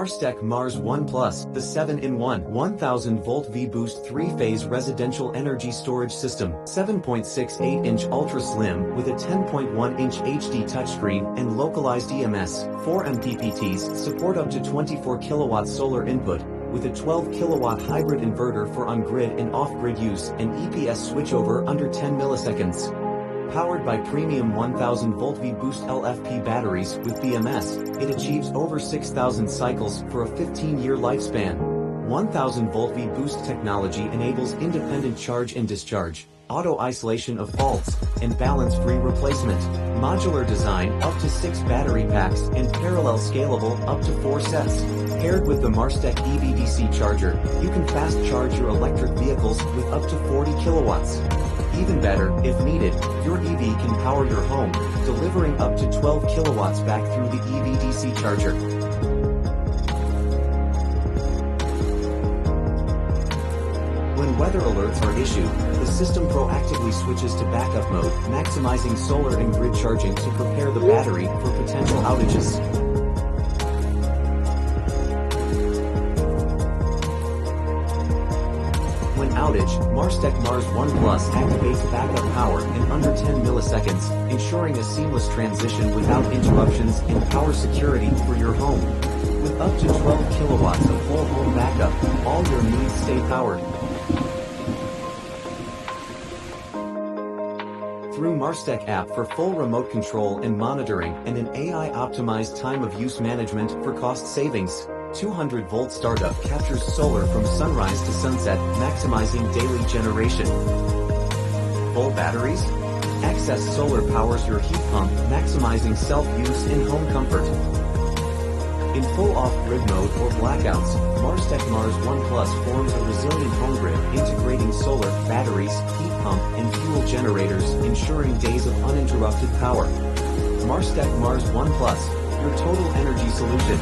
MARSTEK Mars I Plus, the 7-in-1 1000-volt V-Boost 3-phase residential energy storage system. 7.68-inch ultra-slim with a 10.1-inch HD touchscreen and localized EMS. 4 MPPTs support up to 24 kilowatt solar input, with a 12 kilowatt hybrid inverter for on-grid and off-grid use and EPS switchover under 10 milliseconds. Powered by premium 1000-volt V-Boost LFP batteries with BMS, it achieves over 6,000 cycles for a 15-year lifespan. 1000-volt V-Boost technology enables independent charge and discharge, auto-isolation of faults, and balance-free replacement. Modular design up to 6 battery packs and parallel scalable up to 4 sets. Paired with the MARSTEK EV-DC charger, you can fast charge your electric vehicles with up to 40 kilowatts. Even better, if needed, your EV can power your home, delivering up to 12 kilowatts back through the EV-DC charger. When weather alerts are issued, the system proactively switches to backup mode, maximizing solar and grid charging to prepare the battery for potential outages. When outage, MARSTEK Mars I Plus activates backup power in under 10 milliseconds, ensuring a seamless transition without interruptions and power security for your home. With up to 12 kilowatts of whole home backup, all your needs stay powered. Through MARSTEK app for full remote control and monitoring and an AI-optimized time of use management for cost savings. 200-volt startup captures solar from sunrise to sunset, maximizing daily generation. Full batteries? Excess solar powers your heat pump, maximizing self-use and home comfort. In full off-grid mode or blackouts, MARSTEK Mars I Plus forms a resilient home grid, integrating solar, batteries, heat pump, and fuel generators, ensuring days of uninterrupted power. MARSTEK Mars I Plus, your total energy solution.